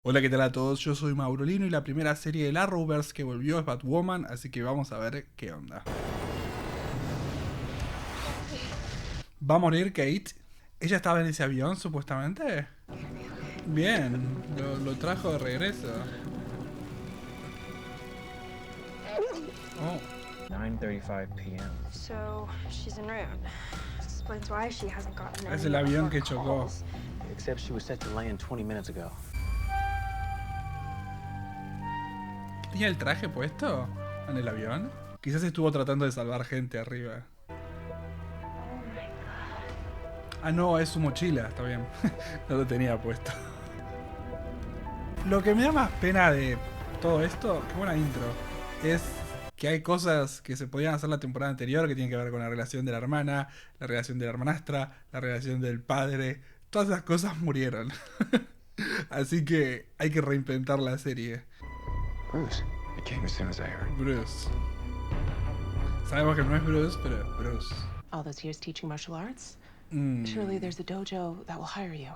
Hola, ¿qué tal a todos? Yo soy Maurolino y la primera serie de la Arrowverse que volvió es Batwoman, así que vamos a ver qué onda. ¿Va a morir Kate? ¿Ella estaba en ese avión, supuestamente? Bien, lo trajo de regreso. Oh, 9:35 p.m. So she's en route. Explains why she hasn't gotten es any el of avión our que chocó. calls. Except she was set to land 20 minutes ago. ¿Tenía el traje puesto en el avión? Quizás estuvo tratando de salvar gente arriba. Ah, no, es su mochila, está bien. No lo tenía puesto. Lo que me da más pena de todo esto, qué buena intro, es que hay cosas que se podían hacer la temporada anterior que tienen que ver con la relación de la hermana, la relación de la hermanastra, la relación del padre. Todas esas cosas murieron. Así que hay que reinventar la serie. Bruce. It came as soon as I heard. Bruce. Sabemos que no es Bruce, pero es Bruce. All those years teaching martial arts? Mm, Surely there's a dojo that will hire you.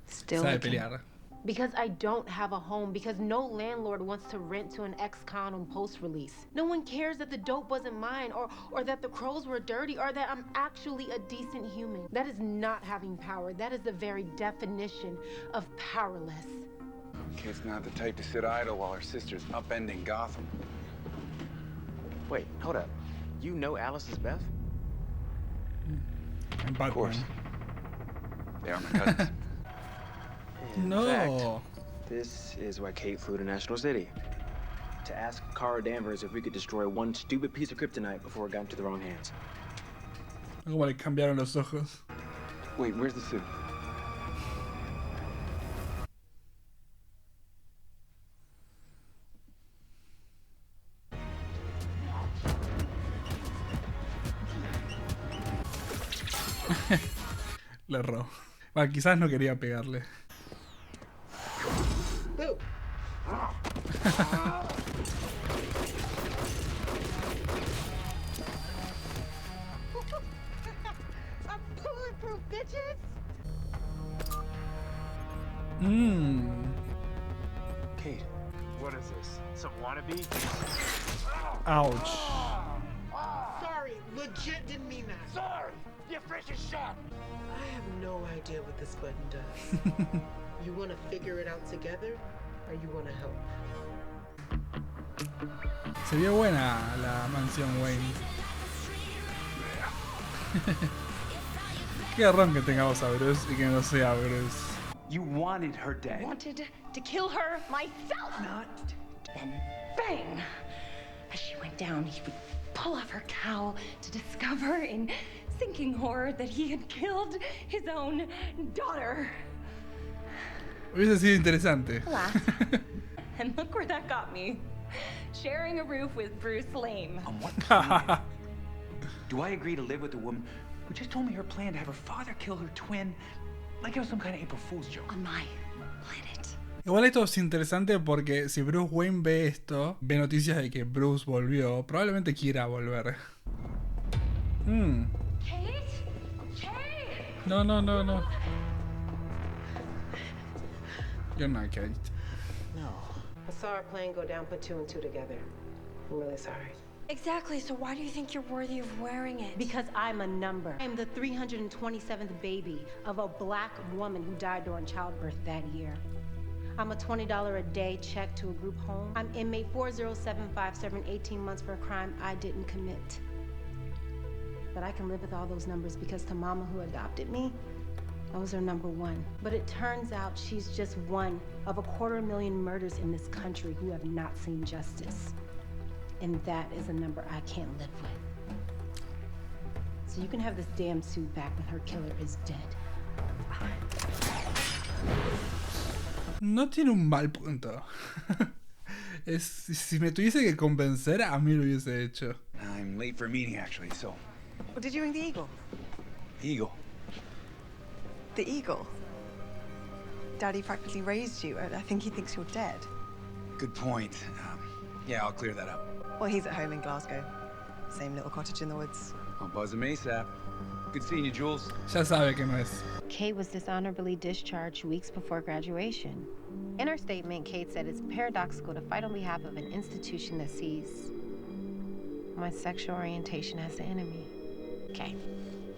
Still sabe looking. pelear. Because I don't have a home, because no landlord wants to rent to an ex-con on post-release. No one cares that the dope wasn't mine, or that the crows were dirty, or that I'm actually a decent human. That is not having power. That is the very definition of powerless. Kate's not the type to sit idle while her sister's upending Gotham. Wait, hold up. You know Alice is Beth? En Of course. Batman. They are my cousins. In No. fact, this is why Kate flew to National City. To ask Kara Danvers if we could destroy one stupid piece of kryptonite before it got into the wrong hands. Como le cambiaron los ojos. Wait, where's the suit? Le erró. Bueno, quizás no quería pegarle. I'm bulletproof, bitches! Mmm. Kate. What is this? Some wannabe? Ouch. Sorry, legit didn't mean that. Sorry! Your fresh is shot! I have no idea what this button does. You want to figure it out together, or you want to help? Se vio buena la mansión Wayne. Qué garrón que tengamos a Bruce y que no sea Bruce. You wanted her dead. Wanted to kill her myself. Not. Then bang! As she went down, he would pull off her cowl to discover in sinking horror that he had killed his own daughter. Hubiese sido interesante. Alas. And look where that got me. Sharing a roof with Bruce Lame. On what planet do I agree to live with a woman who just told me her plan to have her father kill her twin like it was some kind of April Fool's joke? On my planet. Igual esto es interesante porque si Bruce Wayne ve esto, ve noticias de que Bruce volvió, probablemente quiera volver. Kate? Kate! No, no, no, no. You're not Kate. No. I saw our plane go down, put two and two together. I'm really sorry. Exactly, so why do you think you're worthy of wearing it? Because I'm a number. I'm the 327th baby of a black woman who died during childbirth that year. I'm a $20 a day check to a group home. I'm inmate 40757, 18 months for a crime I didn't commit. But I can live with all those numbers because to mama who adopted me, I was her number one. But it turns out she's just one of 250,000 murders in this country who have not seen justice. And that is a number I can't live with. So you can have this damn suit back when her killer is dead. No tiene un mal punto. Si me tuviese que convencer, a mí lo hubiese hecho. I'm late for a meeting, actually, so. What did you ring the Eagle? Eagle. The Eagle? Daddy practically raised you. I think he thinks you're dead. Good point. Yeah, I'll clear that up. Well, he's at home in Glasgow. Same little cottage in the woods. I'll buzz him ASAP. Good seeing you, Jules. Ya sabe que no es. Kate was dishonorably discharged weeks before graduation. In her statement, Kate said it's paradoxical to fight on behalf of an institution that sees my sexual orientation as the enemy. Okay,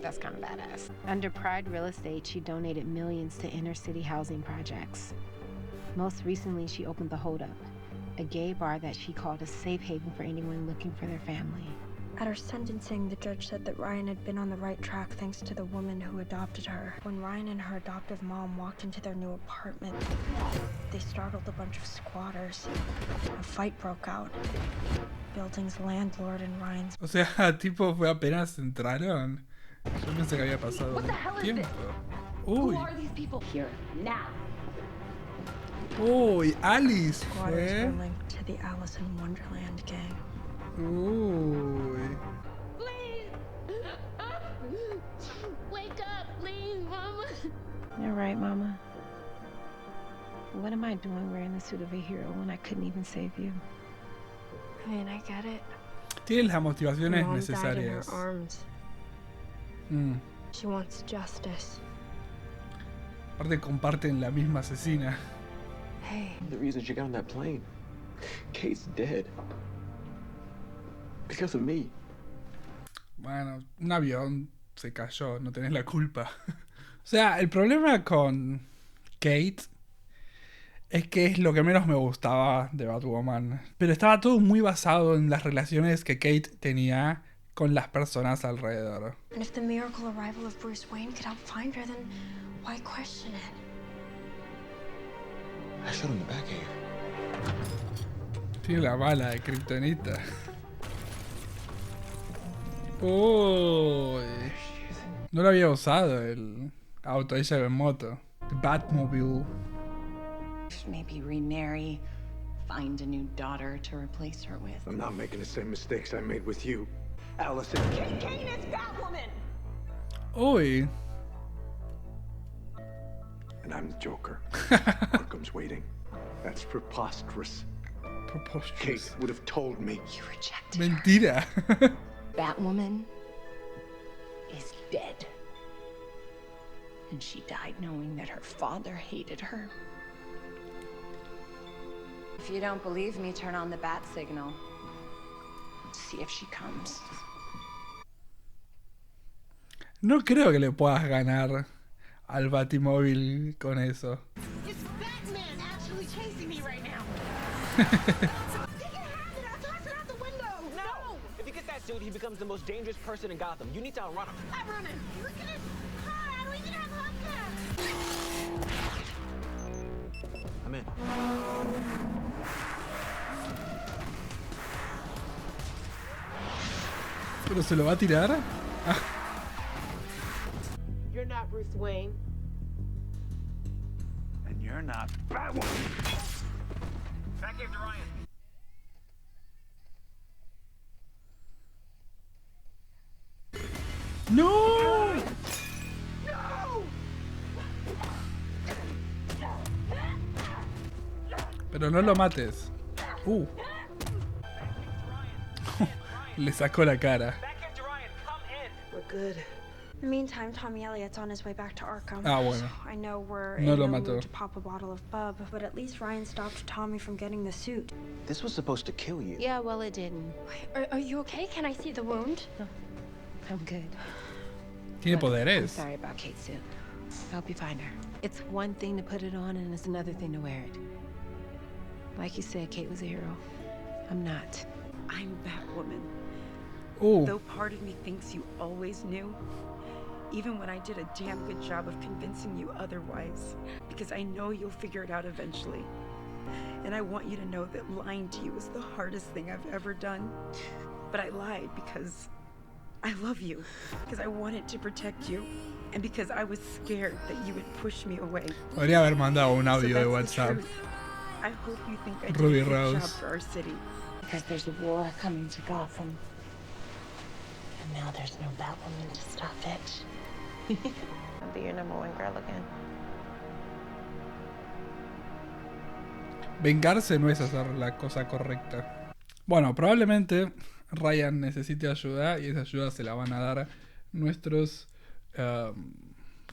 that's kind of badass. Under Pride Real Estate, she donated millions to inner city housing projects. Most recently, she opened the Hold Up, a gay bar that she called a safe haven for anyone looking for their family. At her sentencing, the judge said that Ryan had been on the right track thanks to the woman who adopted her. When Ryan and her adoptive mom walked into their new apartment, they startled a bunch of squatters. A fight broke out. Building's landlord and Ryan's... O sea, tipo, fue apenas entraron. Yo pensé que había pasado tiempo. Uy. Who are these people here now? Uy, Alice Squatters fue. were linked to the Alice in Wonderland gang. Uy. Please! Wake up, please, Mama. You're right, Mama. What am I doing wearing the suit of a hero when I couldn't even save you? I mean, I get it. Tiene las motivaciones Mom died in her necesarias. arms. Mm. She wants justice. Aparte comparten la misma asesina. Hey, The reason she got on that plane. Kate's dead. Because of me. Bueno, un avión se cayó, no tenés la culpa. O sea, el problema con Kate es que es lo que menos me gustaba de Batwoman. Pero estaba todo muy basado en las relaciones que Kate tenía con las personas alrededor. and if the miracle arrival of Bruce Wayne could help find her, then why question it? I shot him in the back here. Tiene la bala de Kryptonita. Uy. No lo había usado el auto, ella iba en moto. The Batmobile. Maybe remarry, find a new daughter to replace her with. I'm not making the same mistakes I made with you, Allison. Kane is Batwoman! Uy. And I'm the Joker. Arkham's waiting. That's preposterous. Preposterous. Kate would have told me. You rejected her. Mentira. Batwoman is dead. And she died knowing that her father hated her. If you don't believe me, turn on the bat signal. See if she comes. No creo que le puedas ganar al Batimóvil con eso. It's Batman actually chasing me right now. No! If he gets that suit, he becomes the most dangerous person in Gotham. You need to outrun him. I'm running. Look at his car. We can have Hubcap. I'm in. ¿Pero se lo va a tirar? You're not Bruce Wayne. And you're not Batwoman. Back after Ryan. ¡No! Pero no lo mates. Le sacó la cara. We're good. In the meantime, Tommy Elliott's on his way back to Arkham. Ah, bueno. I know we're No in lo no mató. mood to pop a bottle of bub, but at least Ryan stopped Tommy from getting the suit. This was supposed to kill you. Yeah, well, it didn't. Are you okay? Can I see the wound? I'm good. Tiene But I'm poderes. sorry about Kate's suit. I hope you find her. It's one thing to put it on, and it's another thing to wear it. Like you said, Kate was a hero. I'm not. I'm Batwoman. Ooh. Though part of me thinks you always knew, even when I did a damn good job of convincing you otherwise, because I know you'll figure it out eventually. And I want you to know that lying to you is the hardest thing I've ever done. But I lied because I love you, because I wanted to protect you, and because I was scared that you would push me away. Podría haber mandado un audio de that's the WhatsApp. truth. I hope you think I did Ruby a good Rose. job for our city. Because there's a war coming to Gotham. And now there's no Batwoman to stop it. I'll be your number one girl again. Vengarse no es hacer la cosa correcta. Bueno, probablemente Ryan necesite ayuda y esa ayuda se la van a dar nuestros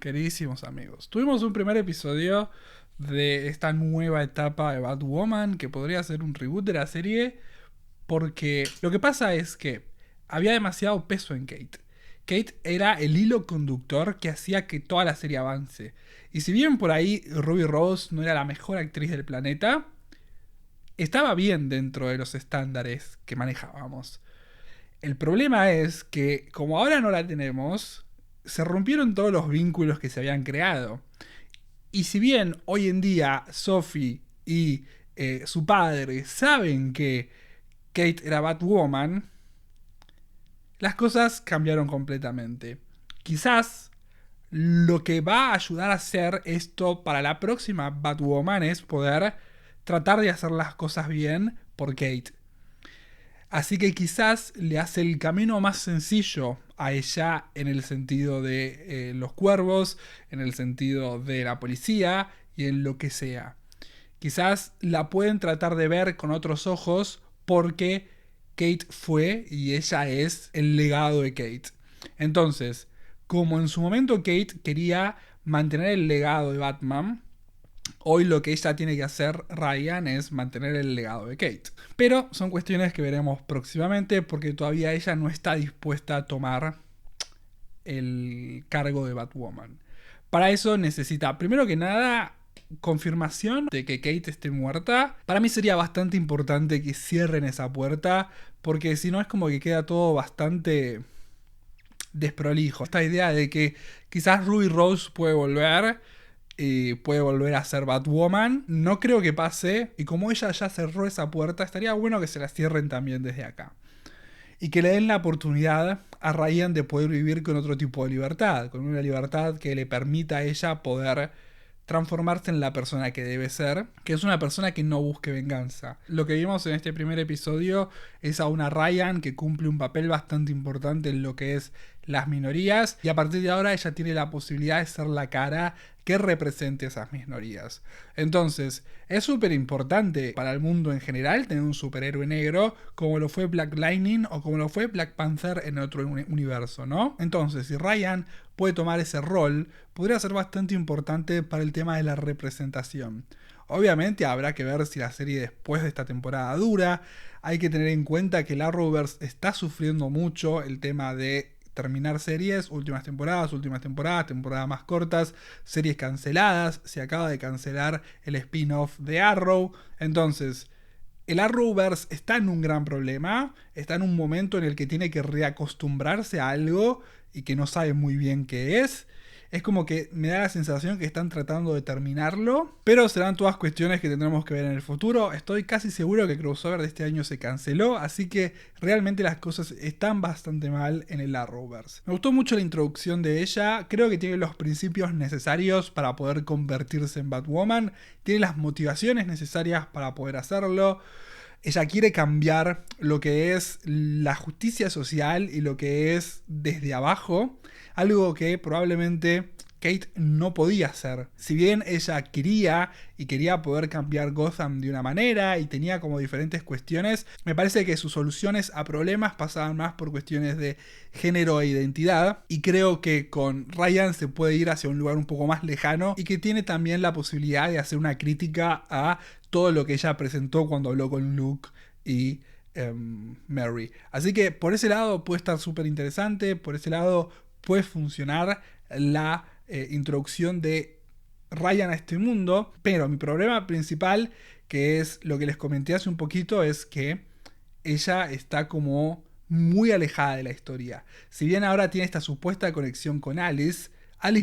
Queridísimos amigos, tuvimos un primer episodio de esta nueva etapa de Batwoman, que podría ser un reboot de la serie, porque lo que pasa es que había demasiado peso en Kate. Kate era el hilo conductor que hacía que toda la serie avance. Y si bien por ahí Ruby Rose no era la mejor actriz del planeta, estaba bien dentro de los estándares que manejábamos. El problema es que, como ahora no la tenemos, se rompieron todos los vínculos que se habían creado. Y si bien hoy en día Sophie y su padre saben que Kate era Batwoman, las cosas cambiaron completamente. Quizás lo que va a ayudar a hacer esto para la próxima Batwoman es poder tratar de hacer las cosas bien por Kate. Así que quizás le hace el camino más sencillo a ella en el sentido de los cuervos, en el sentido de la policía y en lo que sea. Quizás la pueden tratar de ver con otros ojos porque Kate fue y ella es el legado de Kate. Entonces, como en su momento Kate quería mantener el legado de Batman, hoy lo que ella tiene que hacer, Ryan, es mantener el legado de Kate. Pero son cuestiones que veremos próximamente porque todavía ella no está dispuesta a tomar el cargo de Batwoman. Para eso necesita, primero que nada, confirmación de que Kate esté muerta. Para mí sería bastante importante que cierren esa puerta, porque si no es como que queda todo bastante desprolijo. Esta idea de que quizás Ruby Rose puede volver a ser Batwoman, no creo que pase, y como ella ya cerró esa puerta, estaría bueno que se la cierren también desde acá. Y que le den la oportunidad a Ryan de poder vivir con otro tipo de libertad, con una libertad que le permita a ella poder transformarse en la persona que debe ser, que es una persona que no busque venganza. Lo que vimos en este primer episodio es a una Ryan que cumple un papel bastante importante en lo que es las minorías, y a partir de ahora ella tiene la posibilidad de ser la cara que represente esas minorías. Entonces, es súper importante para el mundo en general tener un superhéroe negro, como lo fue Black Lightning o como lo fue Black Panther en otro universo, ¿no? Entonces, si Ryan puede tomar ese rol, podría ser bastante importante para el tema de la representación. Obviamente habrá que ver si la serie después de esta temporada dura. Hay que tener en cuenta que el Arrowverse está sufriendo mucho el tema de terminar series, últimas temporadas, temporadas más cortas, series canceladas. Se acaba de cancelar el spin-off de Arrow. Entonces, el Arrowverse está en un gran problema, está en un momento en el que tiene que reacostumbrarse a algo y que no sabe muy bien qué es. Es como que me da la sensación que están tratando de terminarlo, pero serán todas cuestiones que tendremos que ver en el futuro. Estoy casi seguro que el crossover de este año se canceló, así que realmente las cosas están bastante mal en el Arrowverse. Me gustó mucho la introducción de ella, creo que tiene los principios necesarios para poder convertirse en Batwoman, tiene las motivaciones necesarias para poder hacerlo. Ella quiere cambiar lo que es la justicia social y lo que es desde abajo, algo que probablemente Kate no podía hacer. Si bien ella quería poder cambiar Gotham de una manera y tenía como diferentes cuestiones, me parece que sus soluciones a problemas pasaban más por cuestiones de género e identidad, y creo que con Ryan se puede ir hacia un lugar un poco más lejano y que tiene también la posibilidad de hacer una crítica a todo lo que ella presentó cuando habló con Luke y Mary. Así que por ese lado puede estar súper interesante, por ese lado puede funcionar la introducción de Ryan a este mundo, pero mi problema principal, que es lo que les comenté hace un poquito, es que ella está como muy alejada de la historia. Si bien ahora tiene esta supuesta conexión con Alice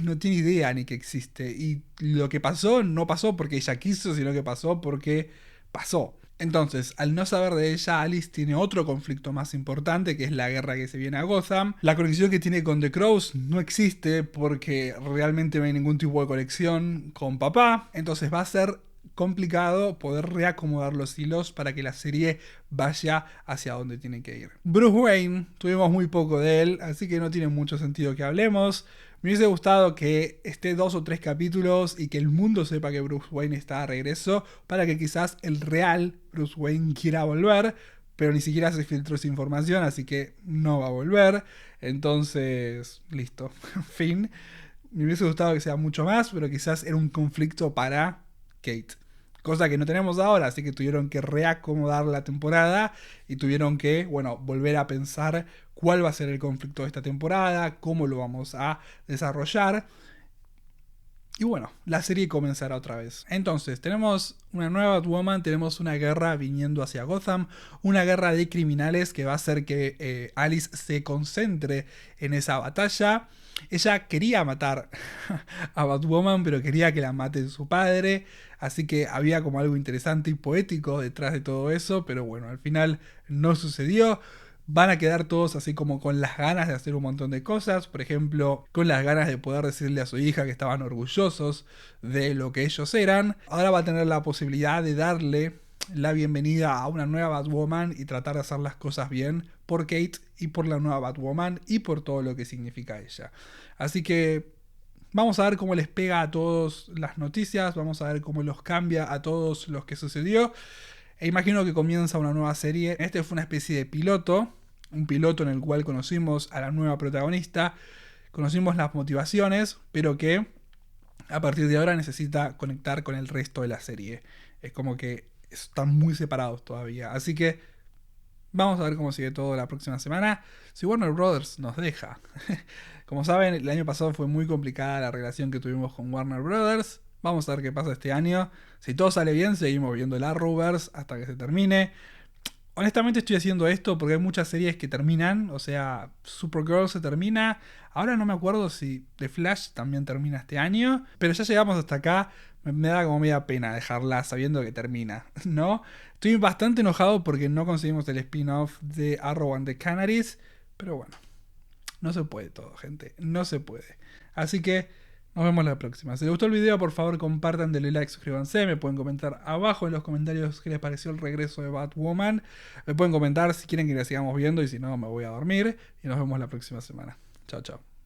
no tiene idea ni que existe, y lo que pasó no pasó porque ella quiso, sino que pasó porque pasó. Entonces, al no saber de ella, Alice tiene otro conflicto más importante, que es la guerra que se viene a Gotham. La conexión que tiene con The Crows no existe porque realmente no hay ningún tipo de conexión con papá. Entonces va a ser complicado poder reacomodar los hilos para que la serie vaya hacia donde tiene que ir. Bruce Wayne, tuvimos muy poco de él, así que no tiene mucho sentido que hablemos. Me hubiese gustado que esté 2 o 3 capítulos y que el mundo sepa que Bruce Wayne está de regreso, para que quizás el real Bruce Wayne quiera volver, pero ni siquiera se filtró esa información, así que no va a volver. Entonces, listo, fin. Me hubiese gustado que sea mucho más, pero quizás era un conflicto para Kate. Cosa que no tenemos ahora, así que tuvieron que reacomodar la temporada y tuvieron que, bueno, volver a pensar cuál va a ser el conflicto de esta temporada, cómo lo vamos a desarrollar. Y bueno, la serie comenzará otra vez. Entonces, tenemos una nueva Batwoman, tenemos una guerra viniendo hacia Gotham, una guerra de criminales que va a hacer que Alice se concentre en esa batalla. Ella quería matar a Batwoman, pero quería que la mate su padre, así que había como algo interesante y poético detrás de todo eso, pero bueno, al final no sucedió. Van a quedar todos así como con las ganas de hacer un montón de cosas, por ejemplo, con las ganas de poder decirle a su hija que estaban orgullosos de lo que ellos eran. Ahora va a tener la posibilidad de darle la bienvenida a una nueva Batwoman y tratar de hacer las cosas bien por Kate y por la nueva Batwoman y por todo lo que significa ella. Así que vamos a ver cómo les pega a todos las noticias, vamos a ver cómo los cambia a todos los que sucedió. E imagino que comienza una nueva serie. Este fue una especie de piloto, un piloto en el cual conocimos a la nueva protagonista, conocimos las motivaciones, pero que a partir de ahora necesita conectar con el resto de la serie. Es como que están muy separados todavía. Así que vamos a ver cómo sigue todo la próxima semana. Si Warner Brothers nos deja. Como saben, el año pasado fue muy complicada la relación que tuvimos con Warner Brothers. Vamos a ver qué pasa este año. Si todo sale bien, seguimos viendo el Arrowverse hasta que se termine. Honestamente estoy haciendo esto porque hay muchas series que terminan. O sea, Supergirl se termina. Ahora no me acuerdo si The Flash también termina este año. Pero ya llegamos hasta acá. Me da como media pena dejarla sabiendo que termina, ¿no? Estoy bastante enojado porque no conseguimos el spin-off de Arrow and the Canaries. Pero bueno, no se puede todo, gente. No se puede. Así que nos vemos la próxima. Si les gustó el video, por favor compartan, denle like, suscríbanse. Me pueden comentar abajo en los comentarios qué les pareció el regreso de Batwoman. Me pueden comentar si quieren que la sigamos viendo y si no me voy a dormir. Y nos vemos la próxima semana. Chao, chao.